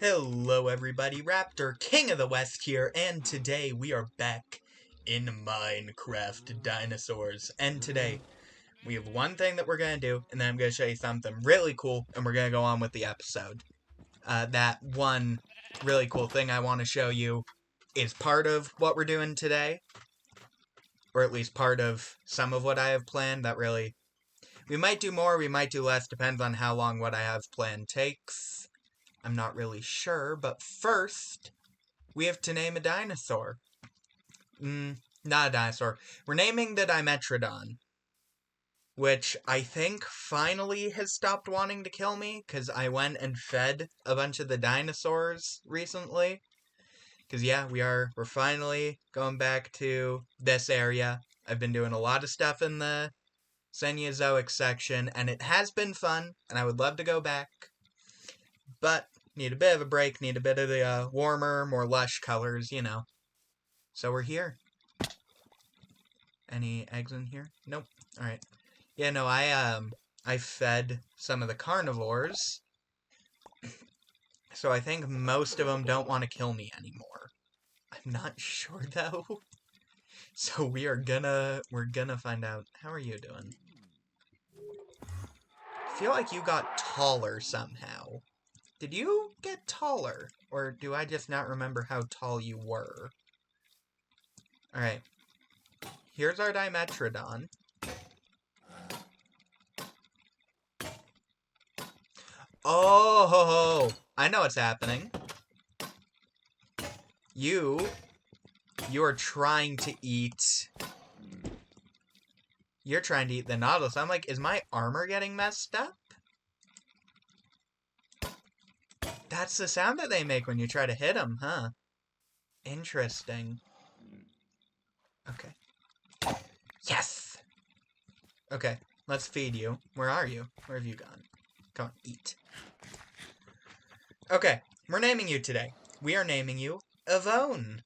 Hello everybody, Raptor King of the West here, and today we are back in Minecraft Dinosaurs. And today, we have one thing that we're going to do, and then I'm going to show you something really cool, and we're going to go on with the episode. That one really cool thing I want to show you is part of what we're doing today, or at least part of some of what I have planned. We might do more, we might do less, depends on how long what I have planned takes. I'm not really sure, but first, we have to name a dinosaur. Not a dinosaur. We're naming the Dimetrodon, which I think finally has stopped wanting to kill me, because I went and fed a bunch of the dinosaurs recently. Because yeah, we're finally going back to this area. I've been doing a lot of stuff in the Cenozoic section, and it has been fun, and I would love to go back. But need a bit of a break, need a bit of the warmer, more lush colors, you know. So we're here. Any eggs in here? Nope. Alright. Yeah, no, I fed some of the carnivores. So I think most of them don't want to kill me anymore. I'm not sure though. So we're gonna find out. How are you doing? I feel like you got taller somehow. Did you get taller? Or do I just not remember how tall you were? Alright. Here's our Dimetrodon. Oh, I know what's happening. You are trying to eat... You're trying to eat the Nautilus. I'm like, is my armor getting messed up? That's the sound that they make when you try to hit them, huh? Interesting. Okay. Yes! Okay, let's feed you. Where are you? Where have you gone? Come on, eat. Okay, we're naming you today. We are naming you Avone.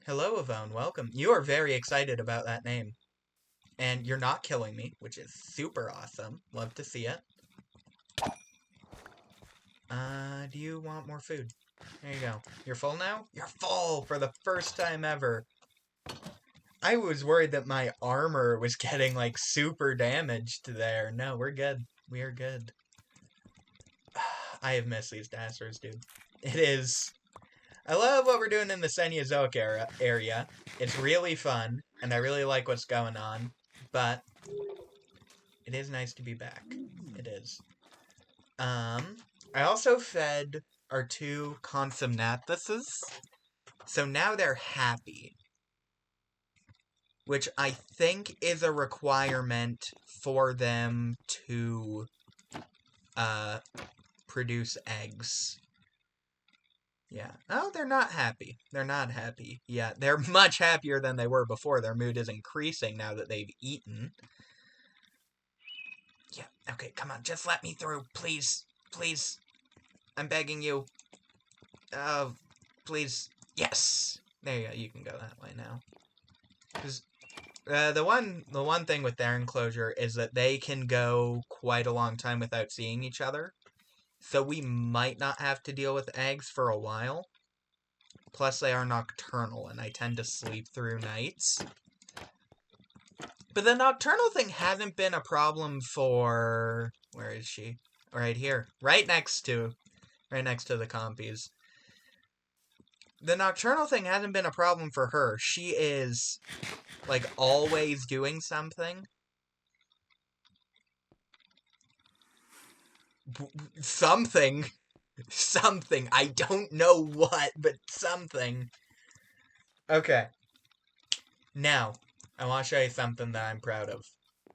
Hello, Avone. Welcome. You are very excited about that name. And you're not killing me, which is super awesome. Love to see it. Do you want more food? There you go. You're full now? You're full for the first time ever. I was worried that my armor was getting, like, super damaged there. No, we're good. We are good. I have missed these dinosaurs, dude. It is... I love what we're doing in the Cenozoic area. It's really fun, and I really like what's going on. But it is nice to be back. It is. I also fed our two Consomnathuses, so now they're happy. Which I think is a requirement for them to produce eggs. Yeah. Oh, they're not happy. They're not happy. Yeah, they're much happier than they were before. Their mood is increasing now that they've eaten. Yeah, okay, come on, just let me through, please. Please. I'm begging you. Oh, please. Yes! There you go, you can go that way now. Because the one thing with their enclosure is that they can go quite a long time without seeing each other. So we might not have to deal with eggs for a while. Plus they are nocturnal, and I tend to sleep through nights. But the nocturnal thing hasn't been a problem for... Where is she? Right here. Right next to the compies. The nocturnal thing hasn't been a problem for her. She is, like, always doing something. Something. Something. I don't know what, but something. Okay. Now, I want to show you something that I'm proud of.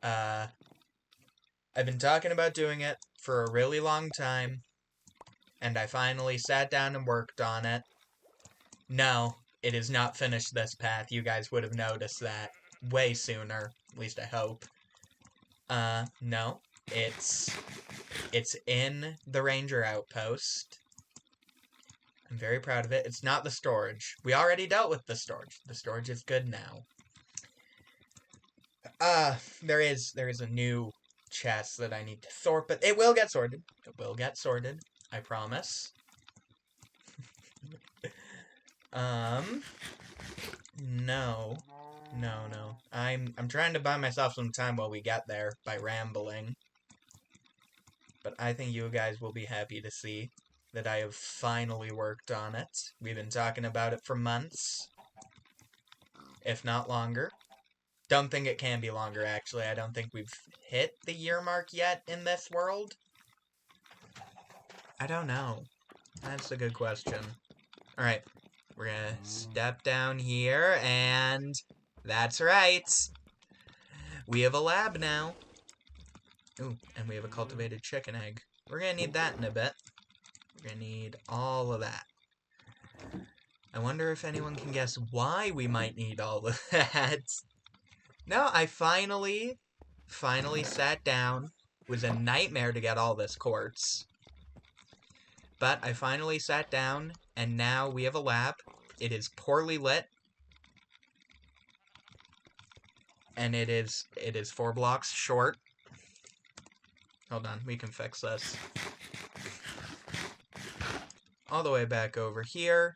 I've been talking about doing it for a really long time, and I finally sat down and worked on it. No, it is not finished this path. You guys would have noticed that way sooner. At least I hope. No. It's in the ranger outpost. I'm very proud of it. It's not the storage. We already dealt with the storage. The storage is good now. There is a new chest that I need to sort, but it will get sorted. It will get sorted. I promise. No. No. I'm trying to buy myself some time while we get there by rambling. But I think you guys will be happy to see that I have finally worked on it. We've been talking about it for months, if not longer. Don't think it can be longer, actually. I don't think we've hit the year mark yet in this world. I don't know. That's a good question. Alright, we're gonna step down here, and that's right. We have a lab now. Ooh, and we have a cultivated chicken egg. We're gonna need that in a bit. We're gonna need all of that. I wonder if anyone can guess why we might need all of that. No, I finally sat down. It was a nightmare to get all this quartz. But I finally sat down, and now we have a lab. It is poorly lit. And it is 4 blocks short. Hold on, we can fix this. All the way back over here.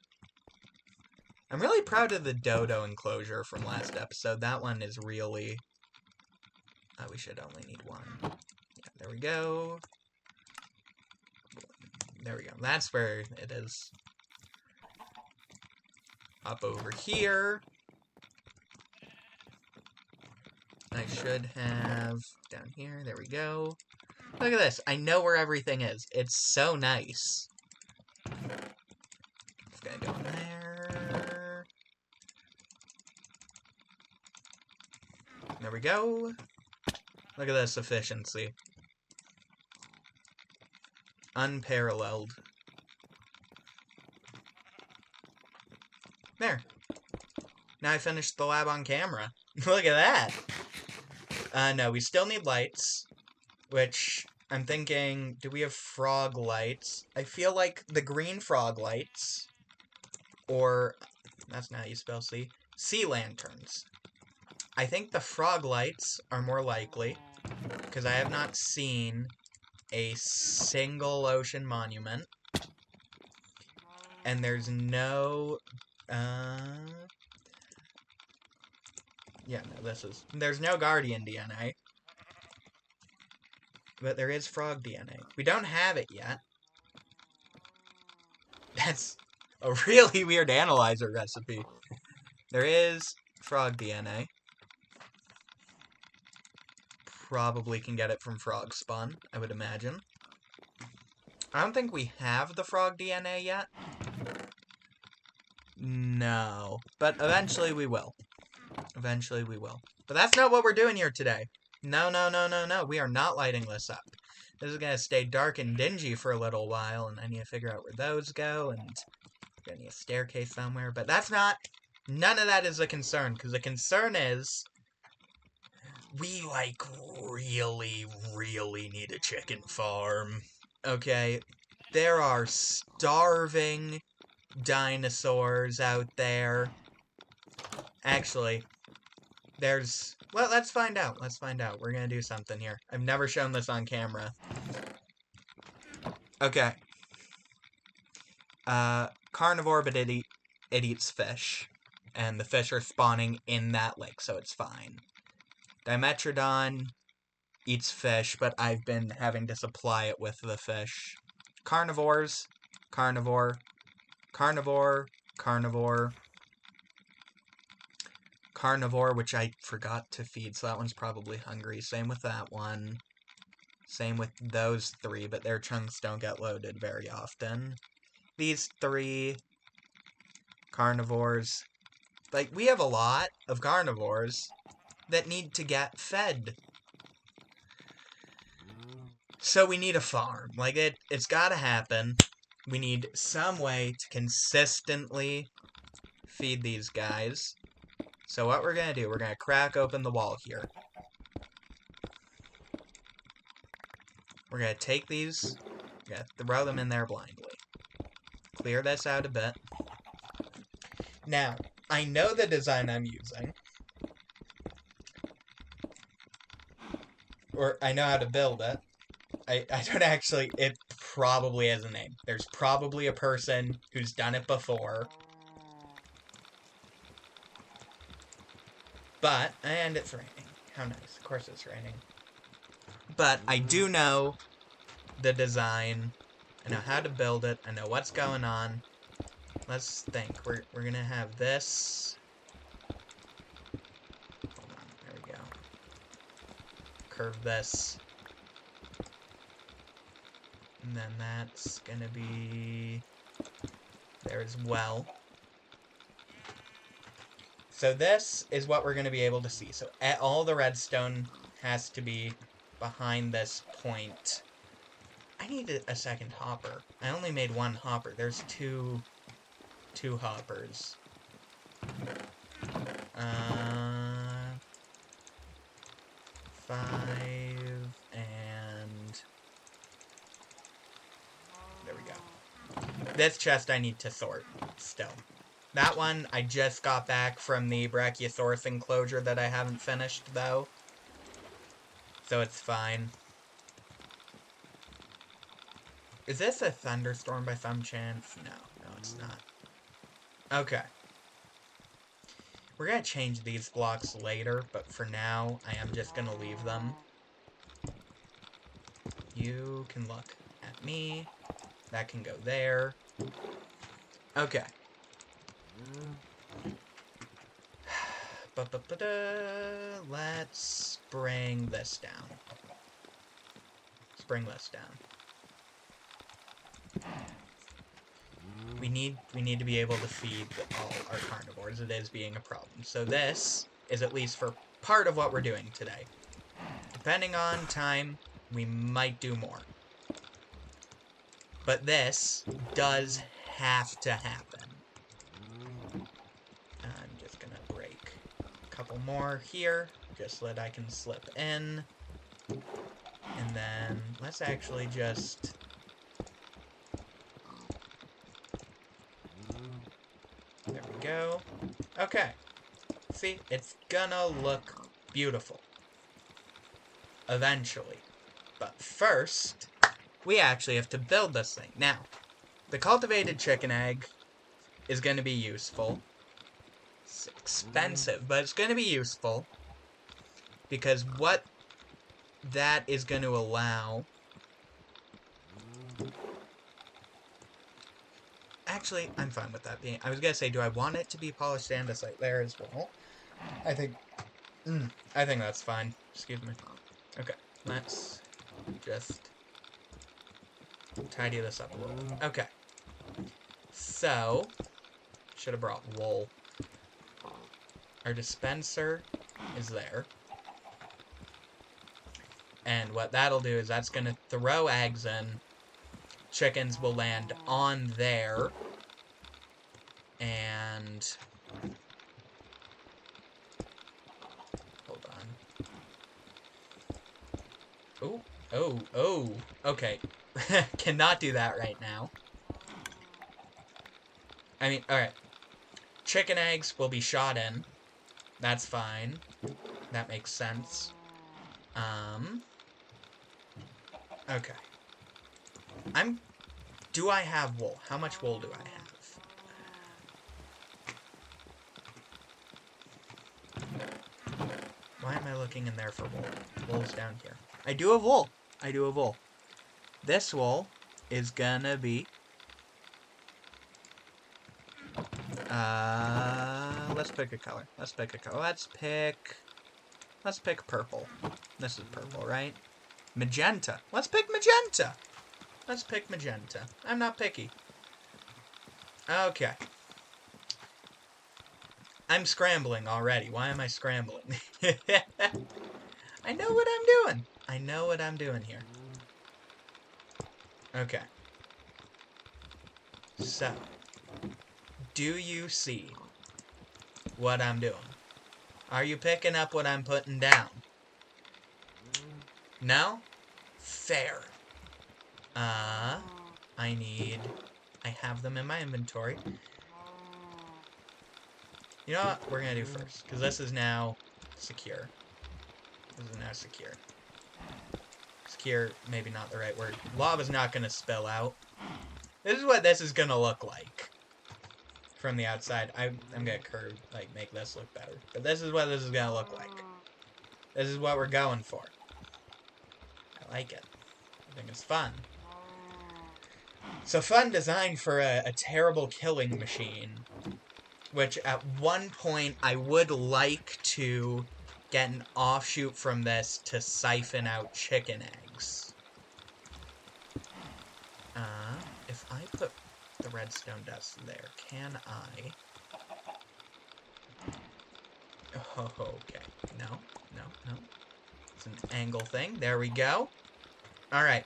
I'm really proud of the dodo enclosure from last episode. That one is really... we should only need one. Yeah, there we go. There we go. That's where it is. Up over here. I should have down here. There we go. Look at this. I know where everything is. It's so nice. It's gonna go in there. There we go. Look at this efficiency. Unparalleled. There. Now I finished the lab on camera. Look at that. No, we still need lights. Which, I'm thinking, do we have frog lights? I feel like the green frog lights, or, that's not how you spell sea, sea lanterns. I think the frog lights are more likely, because I have not seen a single ocean monument, and there's no, there's no Guardian DNA. But there is frog DNA. We don't have it yet. That's a really weird analyzer recipe. There is frog DNA. Probably can get it from frog spawn, I would imagine. I don't think we have the frog DNA yet. No. But eventually we will. Eventually we will. But that's not what we're doing here today. No. We are not lighting this up. This is going to stay dark and dingy for a little while, and I need to figure out where those go, and I'm going to need a staircase somewhere. But that's not... None of that is a concern, because the concern is... We, like, really need a chicken farm. Okay? There are starving dinosaurs out there. Actually... Well, let's find out. We're gonna do something here. I've never shown this on camera. Okay. Carnivore, but it eats fish. And the fish are spawning in that lake, so it's fine. Dimetrodon eats fish, but I've been having to supply it with the fish. Carnivores. Carnivore. Carnivore, which I forgot to feed, so that one's probably hungry. Same with that one. Same with those 3, but their chunks don't get loaded very often. These 3 carnivores. Like, we have a lot of carnivores that need to get fed. So we need a farm. Like, it's gotta happen. We need some way to consistently feed these guys. So what we're going to do, we're going to crack open the wall here. We're going to take these, we're going to throw them in there blindly. Clear this out a bit. Now, I know the design I'm using. Or I know how to build it. I don't actually, it probably has a name. There's probably a person who's done it before. But, and it's raining. How nice. Of course it's raining. But I do know the design. I know how to build it. I know what's going on. Let's think. We're gonna have this. Hold on. There we go. Curve this. And then that's gonna be there as well. So this is what we're gonna be able to see. So all the redstone has to be behind this point. I need a second hopper. I only made one hopper. There's two hoppers. 5 and there we go. This chest I need to sort still. That one I just got back from the Brachiosaurus enclosure that I haven't finished though. So it's fine. Is this a thunderstorm by some chance? No, it's not. Okay. We're gonna change these blocks later, but for now, I am just gonna leave them. You can look at me. That can go there. Okay. Let's bring this down. Let's bring this down. We need to be able to feed all our carnivores. It is being a problem. So this is at least for part of what we're doing today. Depending on time, we might do more. But this does have to happen. I'm just gonna break a couple more here, just so that I can slip in. And then let's actually just... There we go. Okay. See, it's gonna look beautiful. Eventually. But first, we actually have to build this thing. Now, the cultivated chicken egg is gonna be useful. It's expensive, but it's gonna be useful. Because what that is gonna allow... Actually, I'm fine with that being... I was gonna say, do I want it to be polished andesite there as well? I think that's fine. Excuse me. Okay, let's just tidy this up a little bit. Okay. So, should have brought wool. Our dispenser is there. And what that'll do is that's gonna throw eggs in. Chickens will land on there. And... Hold on. Oh. Okay. Cannot do that right now. I mean, alright. Chicken eggs will be shot in. That's fine. That makes sense. Okay. Do I have wool? How much wool do I have? Why am I looking in there for wool? Wool's down here. I do have wool. This wool is gonna be... let's pick a color. Let's pick purple. This is purple, right? Magenta. Let's pick magenta. I'm not picky. Okay. I'm scrambling already. Why am I scrambling? I know what I'm doing here. Okay. So, do you see what I'm doing? Are you picking up what I'm putting down? No? Fair. I have them in my inventory. You know what we're gonna do first? Because this is now secure. Secure, maybe not the right word. Lava's not gonna spill out. This is what this is gonna look like. from the outside. I'm gonna make this look better. But this is what this is gonna look like. This is what we're going for. I like it. I think it's fun. It's a fun design for a terrible killing machine. Which at one point I would like to get an offshoot from this to siphon out chicken eggs. If I put the redstone dust there, can I... Oh, okay. No. It's an angle thing. There we go. Alright.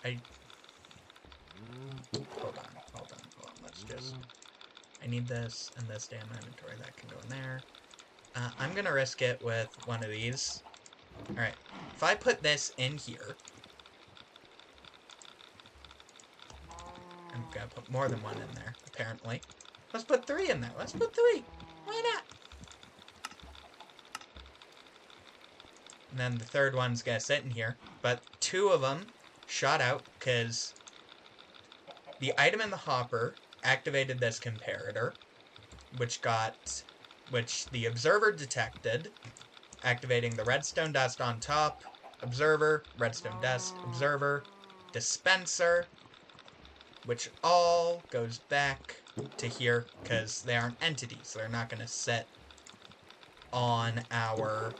Hold on. Let's just... I need this and this damn inventory. That can go in there. I'm gonna risk it with one of these. Alright. If I put this in here... I'm gonna put more than one in there, apparently. Let's put 3 in there. Let's put 3. Why not? And then the third one's gonna sit in here. But 2 of them shot out because the item in the hopper activated this comparator, which the observer detected, activating the redstone dust on top, observer, redstone dust, observer, dispenser, which all goes back to here because they aren't entities. They're not going to sit on our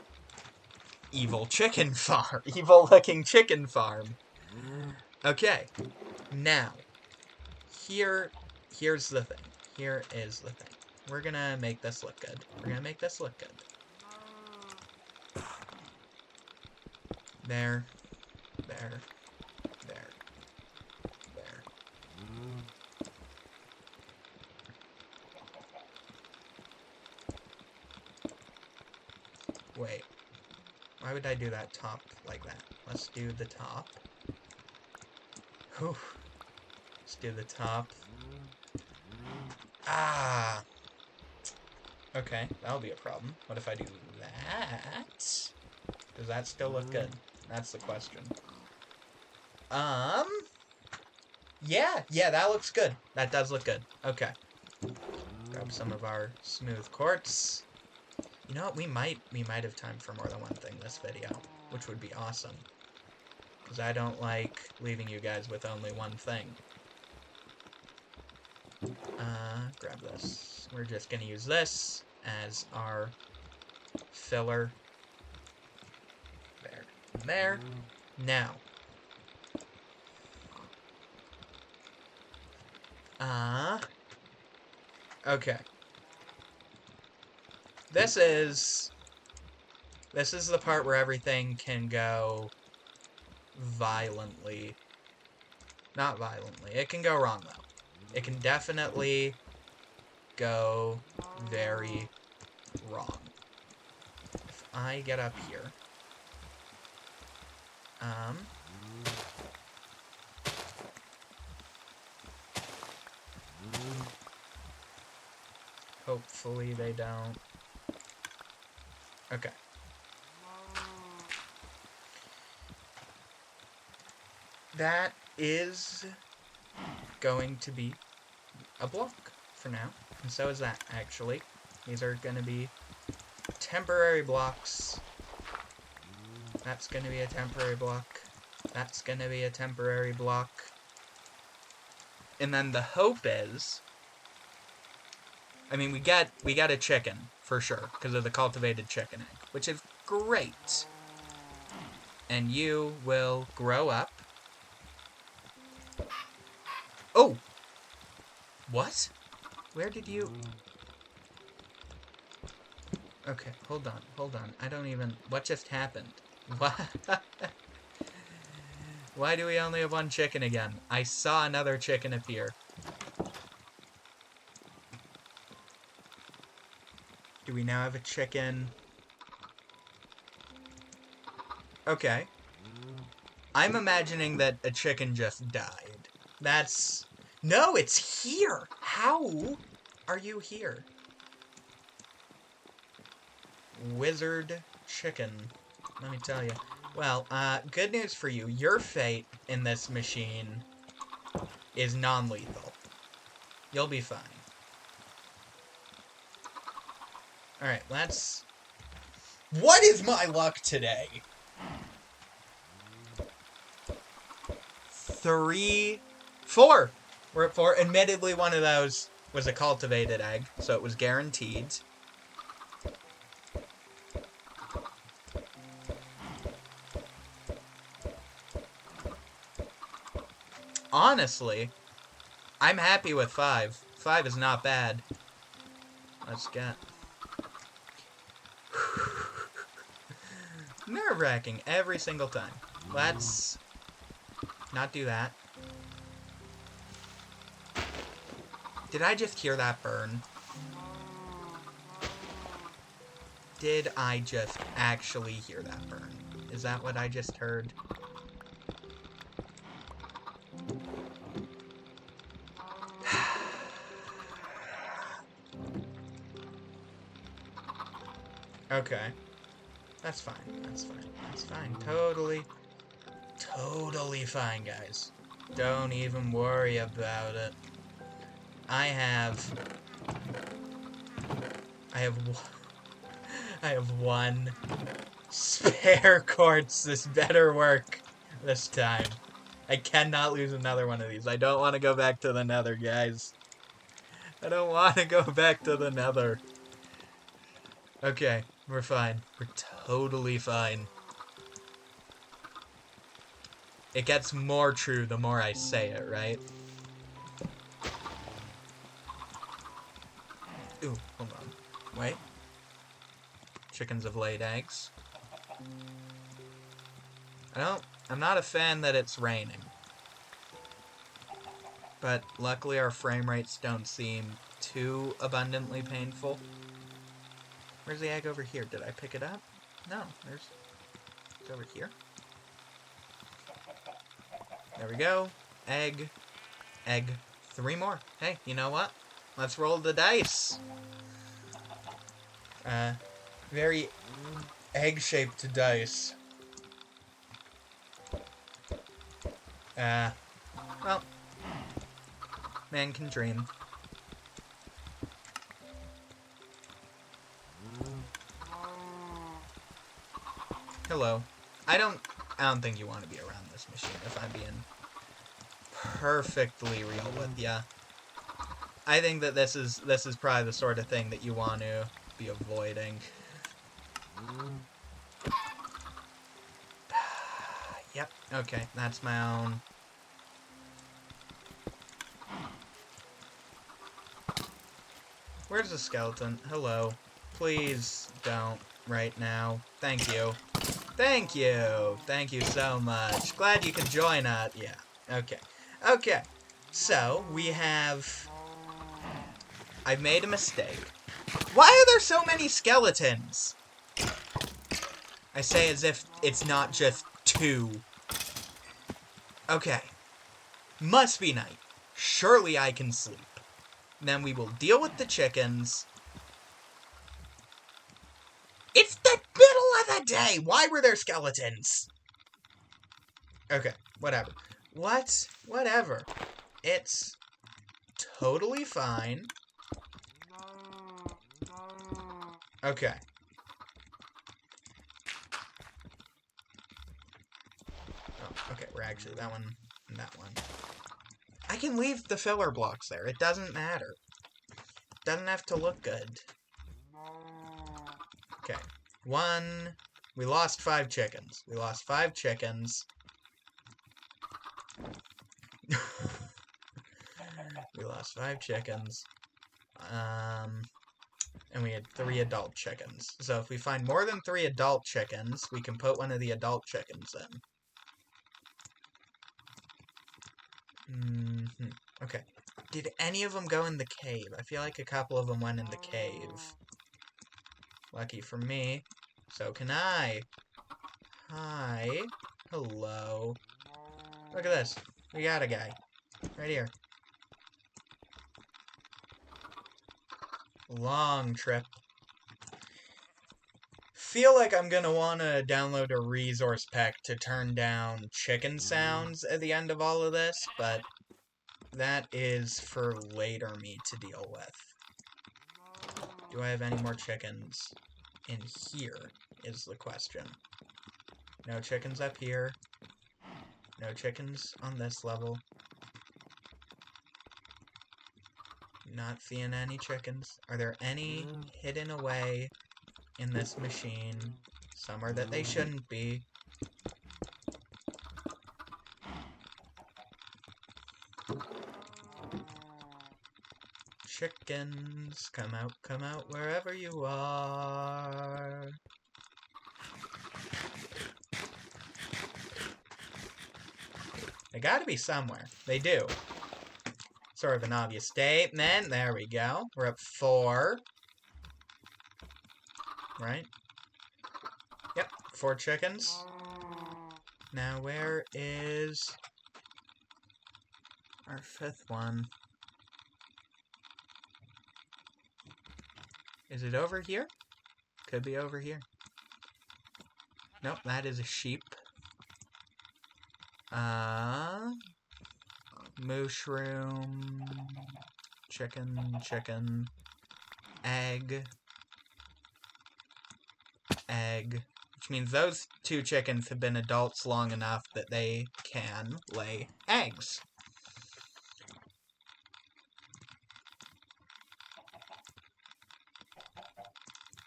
evil chicken farm. Evil-looking chicken farm. Okay. Now, here's the thing. Here is the thing. We're going to make this look good. There. Wait. Why would I do that top like that? Let's do the top. Whew. Let's do the top. Ah! Okay, that'll be a problem. What if I do that? Does that still look good? That's the question. Yeah, that looks good. That does look good. Okay. Grab some of our smooth quartz. You know what? We might have time for more than one thing this video, which would be awesome. Because I don't like leaving you guys with only one thing. Grab this. We're just gonna use this as our filler. There. Now. Okay. This is the part where everything can go violently. Not violently. It can go wrong, though. It can definitely go very wrong. If I get up here... Hopefully they don't... Okay. That is going to be a block for now. And so is that, actually. These are going to be temporary blocks. That's going to be a temporary block. That's going to be a temporary block. And then the hope is... I mean, we got a chicken, for sure, because of the cultivated chicken egg, which is great. And you will grow up. Oh! What? Where did you... Okay, hold on. I don't even... What just happened? What? Why do we only have one chicken again? I saw another chicken appear. Do we now have a chicken? Okay. I'm imagining that a chicken just died. That's... No, it's here! How are you here? Wizard chicken. Let me tell you. Well, good news for you. Your fate in this machine is non-lethal. You'll be fine. Alright, let's... What is my luck today? 3... 4! We're at 4. Admittedly, one of those was a cultivated egg, so it was guaranteed. Honestly, I'm happy with 5. 5 is not bad. Let's get... Nerve-wracking every single time. Let's not do that. Did I just hear that burn? Did I just actually hear that burn? Is that what I just heard? Okay. That's fine. That's fine. That's fine. Totally fine, guys. Don't even worry about it. I have one spare quartz. This better work this time. I cannot lose another one of these. I don't want to go back to the nether, guys. I don't want to go back to the nether. Okay, we're fine. We're totally fine. It gets more true the more I say it, right? Ooh, hold on. Wait. Chickens have laid eggs. I'm not a fan that it's raining. But luckily our frame rates don't seem too abundantly painful. Where's the egg over here? Did I pick it up? No, it's over here. There we go. Egg. Egg. 3 more. Hey, you know what? Let's roll the dice. Very egg-shaped dice. Well, man can dream. Hello. I don't think you want to be around this machine, if I'm being perfectly real with ya. I think that this is probably the sort of thing that you want to be avoiding. Yep, okay, that's my own. Where's the skeleton? Hello. Please don't right now. Thank you. Thank you. Thank you so much. Glad you could join us. Yeah. Okay. Okay. So, we have... I've made a mistake. Why are there so many skeletons? I say as if it's not just 2. Okay. Must be night. Surely I can sleep. Then we will deal with the chickens. It's the middle of the day! Why were there skeletons? Okay, whatever. Whatever. It's totally fine. Okay. Oh, okay, we're actually that one and that one. I can leave the filler blocks there. It doesn't matter. It doesn't have to look good. Okay. 1. We lost 5 chickens. We lost 5 chickens. We lost 5 chickens. And we had 3 adult chickens. So if we find more than 3 adult chickens, we can put one of the adult chickens in. Okay. Did any of them go in the cave? I feel like a couple of them went in the cave. Lucky for me. So can I. Hi. Hello. Look at this. We got a guy. Right here. Long trip. Feel like I'm gonna wanna download a resource pack to turn down chicken sounds at the end of all of this, but that is for later me to deal with. Do I have any more chickens in here, is the question. No chickens up here. No chickens on this level. Not seeing any chickens. Are there any hidden away in this machine? Somewhere that they shouldn't be. Chickens, come out wherever you are. They gotta be somewhere. They do. Sort of an obvious statement. There we go. We're at 4. Right? Yep, 4 chickens. Now where is our 5th one? Is it over here? Could be over here. Nope, that is a sheep. Mushroom. Chicken. Egg. Which means those 2 chickens have been adults long enough that they can lay eggs.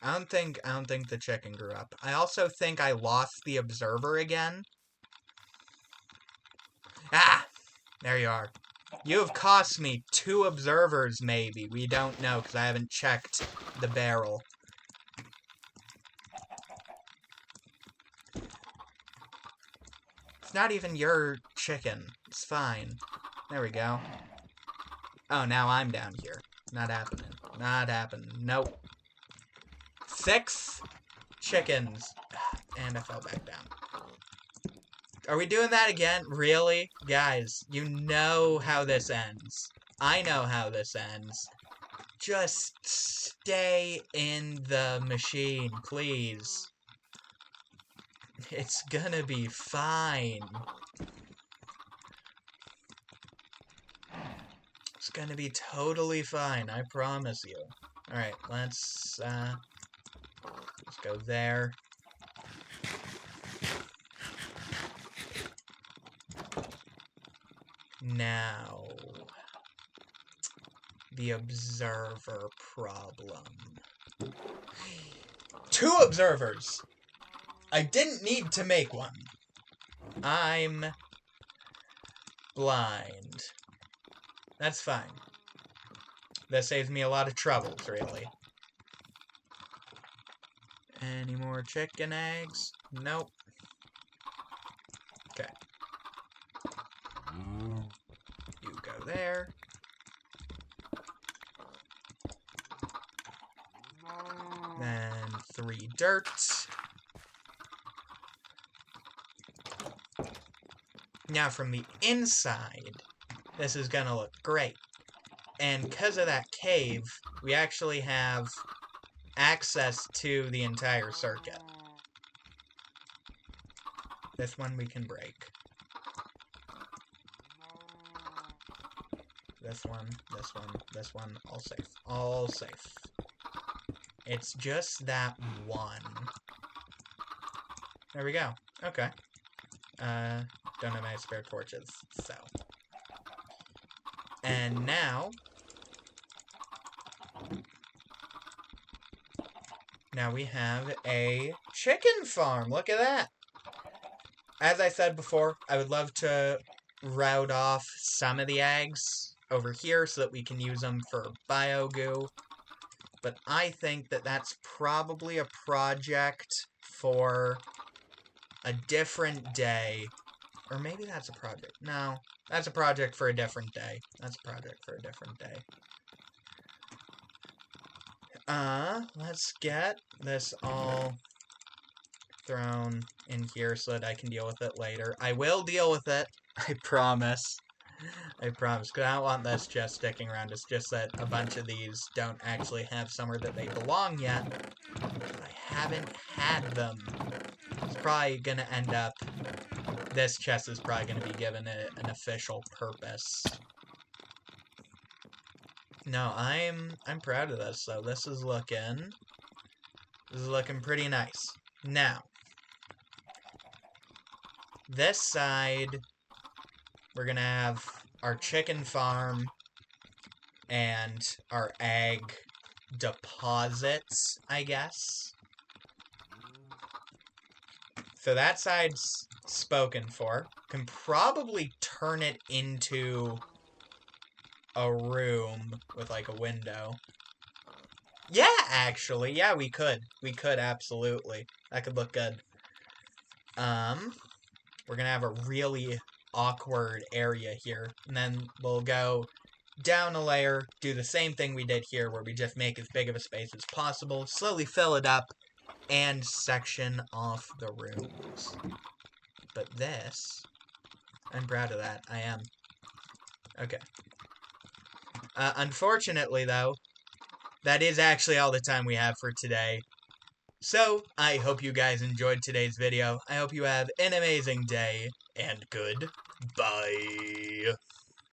I don't think the chicken grew up. I also think I lost the observer again. Ah! There you are. You have cost me 2 observers, maybe. We don't know, because I haven't checked the barrel. It's not even your chicken. It's fine. There we go. Oh, now I'm down here. Not happening. Not happening. Nope. 6 chickens. And I fell back down. Are we doing that again? Really? Guys, you know how this ends. I know how this ends. Just stay in the machine, please. It's gonna be fine. It's gonna be totally fine, I promise you. Alright, let's go there. Now, the observer problem. 2 observers! I didn't need to make one. I'm blind. That's fine. That saves me a lot of troubles, really. Any more chicken eggs? Nope. Okay. You go there. Then 3 dirt. Now from the inside, this is gonna look great. And because of that cave, we actually have access to the entire circuit. This one we can break. This one, all safe. All safe. It's just that one. There we go. Okay. Don't have any spare torches, so. And now we have a chicken farm. Look at that. As I said before, I would love to route off some of the eggs over here so that we can use them for biogoo. But I think that that's probably a project for a different day. Or maybe that's a project. No, that's a project for a different day. That's a project for a different day. Let's get this all thrown in here so that I can deal with it later. I will deal with it. I promise. I promise. Because I don't want this just sticking around. It's just that a bunch of these don't actually have somewhere that they belong yet. I haven't had them. It's probably going to end up... This chest is probably going to be given an official purpose. No, I'm proud of this, so this is looking pretty nice. Now, this side, we're gonna have our chicken farm and our egg deposits, I guess. So that side's spoken for. Can probably turn it into a room with, like, a window. Yeah, actually. Yeah, we could. We could, absolutely. That could look good. We're gonna have a really awkward area here. And then we'll go down a layer, do the same thing we did here, where we just make as big of a space as possible, slowly fill it up, and section off the rooms. But this, I'm proud of that. I am. Okay. Unfortunately, though, that is actually all the time we have for today. So, I hope you guys enjoyed today's video. I hope you have an amazing day, and goodbye.